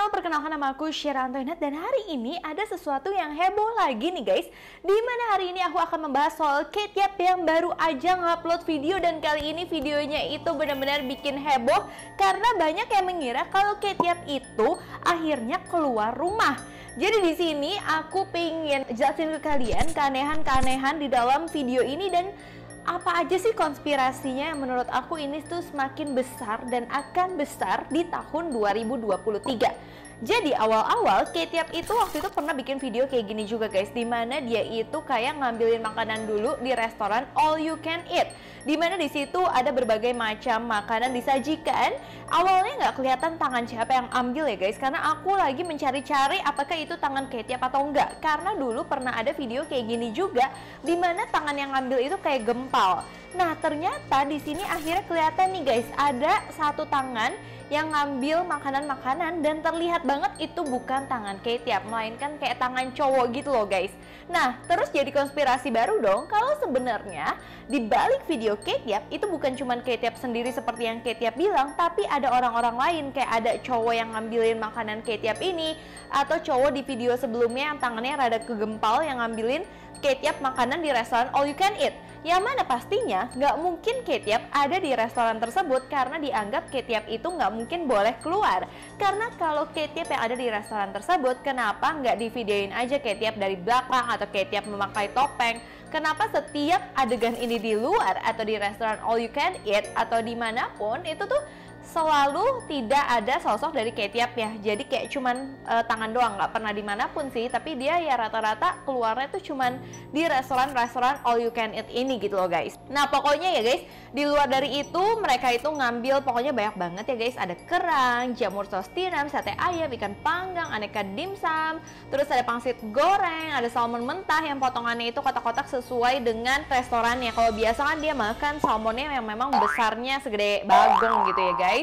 channel, perkenalkan nama aku Syera Antoinette dan hari ini ada sesuatu yang heboh lagi nih guys. Dimana hari ini aku akan membahas soal Kate Yap yang baru aja ngupload video dan kali ini videonya itu benar-benar bikin heboh karena banyak yang mengira kalau Kate Yap itu akhirnya keluar rumah. Jadi di sini aku pengen jelasin ke kalian keanehan-keanehan di dalam video ini dan apa aja sih konspirasinya yang menurut aku ini tuh semakin besar dan akan besar di tahun 2023. Jadi awal-awal Kate Yap itu waktu itu pernah bikin video kayak gini juga guys, dimana dia itu kayak ngambilin makanan dulu di restoran all you can eat, dimana di situ ada berbagai macam makanan disajikan. Awalnya nggak kelihatan tangan siapa yang ambil ya guys, karena aku lagi mencari-cari apakah itu tangan Kate Yap atau enggak, karena dulu pernah ada video kayak gini juga dimana tangan yang ngambil itu kayak gempal. Nah ternyata di sini akhirnya kelihatan nih guys, ada satu tangan yang ngambil makanan-makanan dan terlihat banget itu bukan tangan Kate Yap, melainkan kayak tangan cowok gitu loh guys. Nah terus jadi konspirasi baru dong kalau sebenarnya di balik video Kate Yap itu bukan cuma Kate Yap sendiri seperti yang Kate Yap bilang, tapi ada orang-orang lain, kayak ada cowok yang ngambilin makanan Kate Yap ini, atau cowok di video sebelumnya yang tangannya rada kegempal yang ngambilin Kate Yap makanan di restoran all you can eat. Yang mana pastinya nggak mungkin Kate Yap ada di restoran tersebut karena dianggap Kate Yap itu nggak mungkin boleh keluar. Karena kalau Kate Yap yang ada di restoran tersebut, kenapa nggak divideoin aja Kate Yap dari belakang atau Kate Yap memakai topeng? Kenapa setiap adegan ini di luar atau di restoran all you can eat atau dimanapun itu tuh selalu tidak ada sosok dari Kate Yap ya. Jadi kayak cuman tangan doang, nggak pernah dimanapun sih, tapi dia ya rata-rata keluarnya tuh cuman di restoran-restoran all you can eat ini gitu loh guys. Nah pokoknya ya guys, di luar dari itu mereka itu ngambil pokoknya banyak banget ya guys. Ada kerang, jamur sos tiram, sate ayam, ikan panggang, aneka dimsum, terus ada pangsit goreng, ada salmon mentah yang potongannya itu kotak-kotak sesuai dengan restorannya. Kalau biasa kan dia makan salmonnya yang memang besarnya segede bagong gitu ya guys.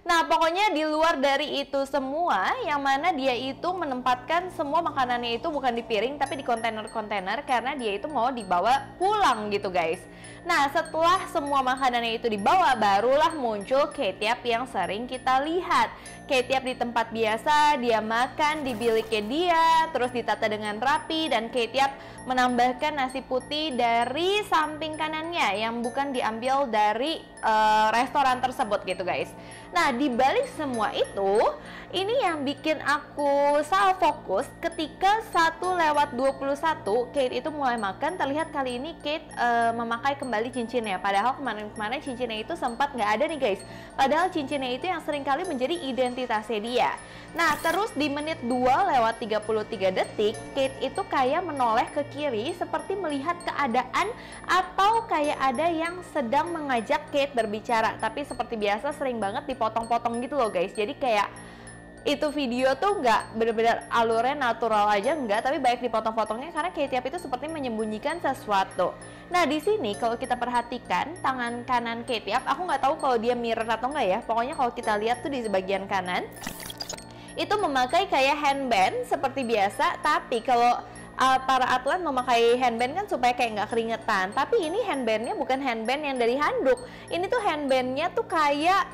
Nah pokoknya di luar dari itu semua, yang mana dia itu menempatkan semua makanannya itu bukan di piring tapi di kontainer-kontainer karena dia itu mau dibawa pulang gitu guys. Nah setelah semua makanannya itu dibawa, barulah muncul Kate Yap yang sering kita lihat. Kate Yap di tempat biasa, dia makan di biliknya dia, terus ditata dengan rapi, dan Kate Yap menambahkan nasi putih dari samping kanannya yang bukan diambil dari restoran tersebut gitu guys. Nah di balik semua itu, ini yang bikin aku salah fokus ketika 1:21 Kate itu mulai makan. Terlihat kali ini Kate memakai kembali cincinnya, padahal kemarin-kemarin cincinnya itu sempat nggak ada nih guys. Padahal cincinnya itu yang seringkali menjadi identitasnya dia. Nah terus di menit 2:33 Kate itu kayak menoleh ke kiri seperti melihat keadaan atau kayak ada yang sedang mengajak Kate berbicara, tapi seperti biasa sering banget dipotong-potong gitu loh guys. Jadi kayak itu video tuh nggak bener-bener alurnya natural aja, nggak, tapi baik dipotong-potongnya karena Kate Yap itu seperti menyembunyikan sesuatu. Nah di sini kalau kita perhatikan tangan kanan Kate Yap, aku nggak tahu kalau dia mirror atau nggak ya. Pokoknya kalau kita lihat tuh di bagian kanan itu memakai kayak handband seperti biasa, tapi kalau para atlet memakai handband kan supaya kayak nggak keringetan, tapi ini handbandnya bukan handband yang dari handuk. Ini tuh handbandnya tuh kayak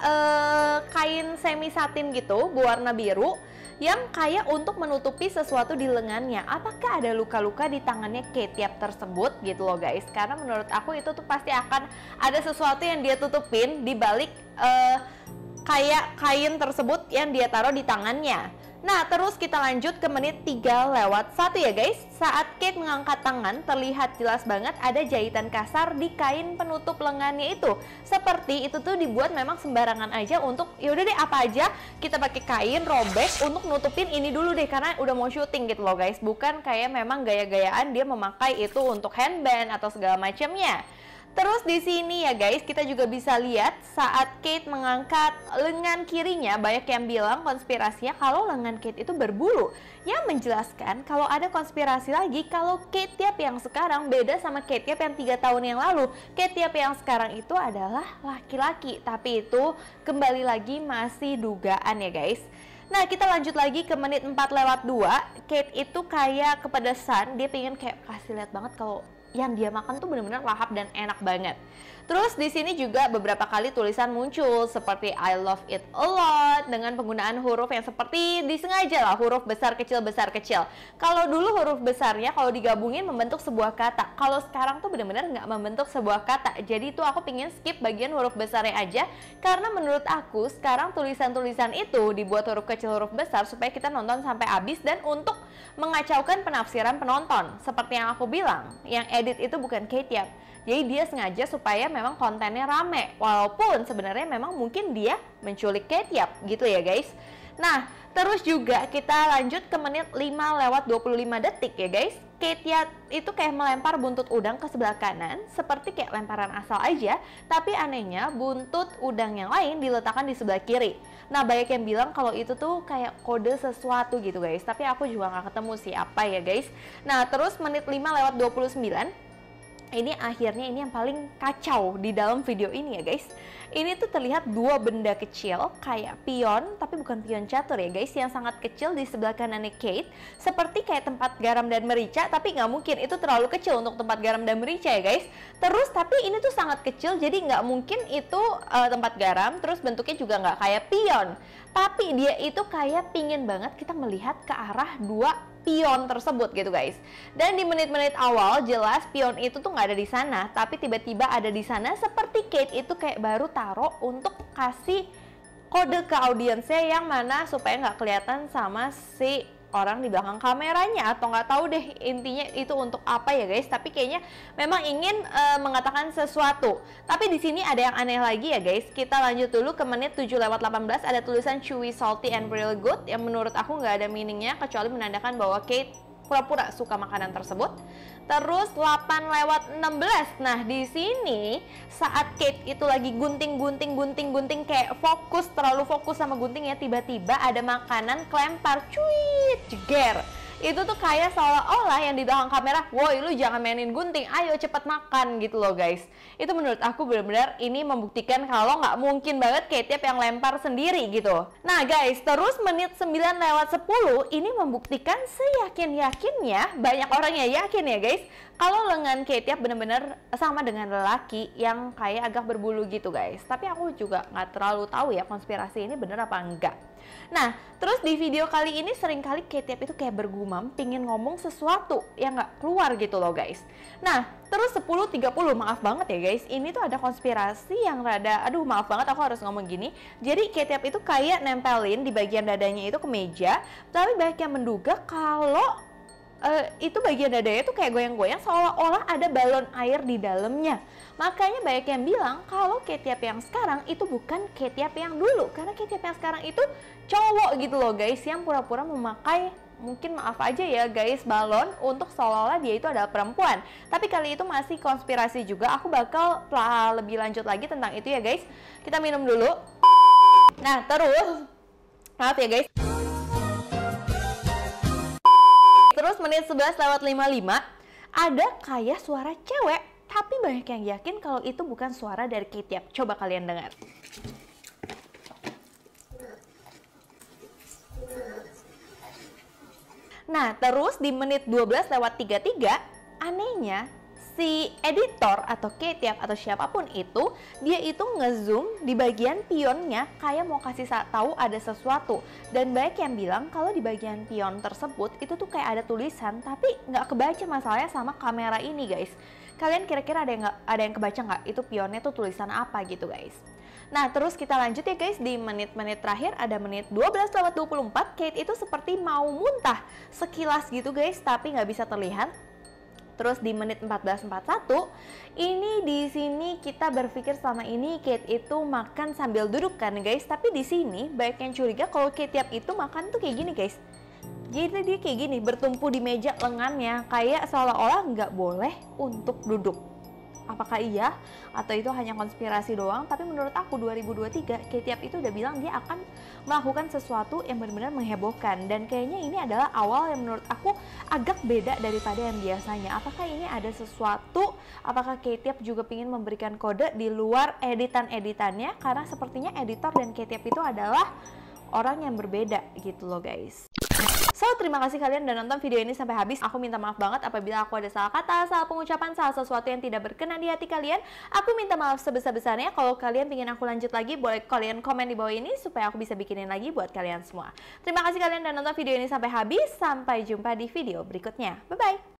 kain semi satin gitu berwarna biru yang kayak untuk menutupi sesuatu di lengannya. Apakah ada luka-luka di tangannya Kate Yap tersebut gitu loh guys? Karena menurut aku itu tuh pasti akan ada sesuatu yang dia tutupin di balik kayak kain tersebut yang dia taruh di tangannya. Nah terus kita lanjut ke menit 3:01 ya guys. Saat Kate mengangkat tangan, terlihat jelas banget ada jahitan kasar di kain penutup lengannya itu. Seperti itu tuh dibuat memang sembarangan aja untuk yaudah deh apa aja kita pakai kain robek untuk nutupin ini dulu deh karena udah mau syuting gitu loh guys. Bukan kayak memang gaya-gayaan dia memakai itu untuk handband atau segala macamnya. Terus di sini ya guys, kita juga bisa lihat saat Kate mengangkat lengan kirinya, banyak yang bilang konspirasinya kalau lengan Kate itu berbulu. Yang menjelaskan kalau ada konspirasi lagi kalau Kate Yap yang sekarang beda sama Kate Yap yang 3 tahun yang lalu. Kate Yap yang sekarang itu adalah laki-laki, tapi itu kembali lagi masih dugaan ya guys. Nah kita lanjut lagi ke menit 4:02. Kate itu kayak kepedesan, dia pengen kayak kasih lihat banget kalau yang dia makan tuh bener-bener lahap dan enak banget. Terus di sini juga beberapa kali tulisan muncul seperti I love it a lot dengan penggunaan huruf yang seperti disengaja lah, huruf besar kecil besar kecil. Kalau dulu huruf besarnya kalau digabungin membentuk sebuah kata. Kalau sekarang tuh benar-benar nggak membentuk sebuah kata. Jadi tuh aku pingin skip bagian huruf besarnya aja, karena menurut aku sekarang tulisan-tulisan itu dibuat huruf kecil huruf besar supaya kita nonton sampai habis dan untuk mengacaukan penafsiran penonton. Seperti yang aku bilang, yang edit itu bukan Kate Yap. Jadi dia sengaja supaya memang kontennya rame, walaupun sebenarnya memang mungkin dia menculik Kate Yap gitu ya guys. Nah, terus juga kita lanjut ke menit 5:25 ya guys. Kate Yap itu kayak melempar buntut udang ke sebelah kanan, seperti kayak lemparan asal aja, tapi anehnya buntut udang yang lain diletakkan di sebelah kiri. Nah, banyak yang bilang kalau itu tuh kayak kode sesuatu gitu guys, tapi aku juga nggak ketemu sih apa ya guys. Nah, terus menit 5:29, ini akhirnya ini yang paling kacau di dalam video ini ya guys. Ini tuh terlihat dua benda kecil kayak pion, tapi bukan pion catur ya guys, yang sangat kecil di sebelah kanannya Kate, seperti kayak tempat garam dan merica, tapi nggak mungkin, itu terlalu kecil untuk tempat garam dan merica ya guys. Terus tapi ini tuh sangat kecil, jadi nggak mungkin itu tempat garam, terus bentuknya juga nggak kayak pion, tapi dia itu kayak pingin banget kita melihat ke arah dua pion tersebut gitu guys. Dan di menit-menit awal jelas pion itu tuh nggak ada di sana, tapi tiba-tiba ada di sana, seperti Kate itu kayak baru taruh untuk kasih kode ke audiensnya yang mana supaya nggak kelihatan sama si orang di belakang kameranya, atau nggak tahu deh intinya itu untuk apa ya guys. Tapi kayaknya memang ingin mengatakan sesuatu. Tapi di sini ada yang aneh lagi ya guys. Kita lanjut dulu ke menit 7:18, ada tulisan chewy, salty, and real good yang menurut aku nggak ada meaningnya kecuali menandakan bahwa Kate pura-pura suka makanan tersebut. Terus 8:16. Nah, di sini saat Kate itu lagi gunting kayak fokus, terlalu fokus sama guntingnya, tiba-tiba ada makanan kelempar, cuit, jeger. Itu tuh kayak seolah-olah yang di belakang kamera, woi lu jangan mainin gunting, ayo cepet makan gitu loh guys. Itu menurut aku benar-benar ini membuktikan kalau nggak mungkin banget Kate Yap yang lempar sendiri gitu. Nah guys, terus menit 9:10 ini membuktikan seyakin-yakinnya, banyak orang yang yakin ya guys, kalau lengan Kate Yap benar-benar sama dengan lelaki yang kayak agak berbulu gitu guys. Tapi aku juga nggak terlalu tahu ya konspirasi ini bener apa enggak. Nah, terus di video kali ini seringkali Kate Yap itu kayak bergumam, pingin ngomong sesuatu yang nggak keluar gitu loh guys. Nah, terus 10:30, maaf banget ya guys, ini tuh ada konspirasi yang rada, aduh maaf banget aku harus ngomong gini. Jadi Kate Yap itu kayak nempelin di bagian dadanya itu ke meja, tapi banyak yang menduga kalau itu bagian dadanya itu kayak goyang-goyang seolah-olah ada balon air di dalamnya. Makanya banyak yang bilang kalau Kate Yap yang sekarang itu bukan Kate Yap yang dulu, karena Kate Yap yang sekarang itu cowok gitu loh guys, yang pura-pura memakai, mungkin maaf aja ya guys, balon untuk seolah-olah dia itu adalah perempuan. Tapi kali itu masih konspirasi juga, aku bakal lebih lanjut lagi tentang itu ya guys. Kita minum dulu. Nah terus, maaf ya guys. Terus menit 11:55 ada kayak suara cewek, tapi banyak yang yakin kalau itu bukan suara dari Kate Yap. Coba kalian dengar. Nah, terus di menit 12:33, anehnya si editor atau Kate Yap atau siapapun itu, dia itu ngezoom di bagian pionnya kayak mau kasih tahu ada sesuatu. Dan banyak yang bilang kalau di bagian pion tersebut itu tuh kayak ada tulisan, tapi nggak kebaca masalahnya sama kamera ini guys. Kalian kira-kira ada yang kebaca nggak itu pionnya tuh tulisan apa gitu guys? Nah terus kita lanjut ya guys, di menit-menit terakhir ada menit 12:24, Kate itu seperti mau muntah sekilas gitu guys, tapi nggak bisa terlihat. Terus di menit 14:41 ini di sini kita berpikir selama ini Kate itu makan sambil duduk kan guys, tapi di sini banyak yang curiga kalau Kate Yap itu makan tuh kayak gini guys. Jadi dia kayak gini, bertumpu di meja lengannya, kayak seolah-olah nggak boleh untuk duduk. Apakah iya atau itu hanya konspirasi doang? Tapi menurut aku 2023 Kate Yap itu udah bilang dia akan melakukan sesuatu yang benar-benar menghebohkan, dan kayaknya ini adalah awal yang menurut aku agak beda daripada yang biasanya. Apakah ini ada sesuatu? Apakah Kate Yap juga ingin memberikan kode di luar editan-editannya? Karena sepertinya editor dan Kate Yap itu adalah orang yang berbeda gitu loh guys. So, terima kasih kalian udah nonton video ini sampai habis. Aku minta maaf banget apabila aku ada salah kata, salah pengucapan, salah sesuatu yang tidak berkenan di hati kalian. Aku minta maaf sebesar-besarnya. Kalau kalian ingin aku lanjut lagi, boleh kalian komen di bawah ini supaya aku bisa bikinin lagi buat kalian semua. Terima kasih kalian udah nonton video ini sampai habis. Sampai jumpa di video berikutnya. Bye-bye!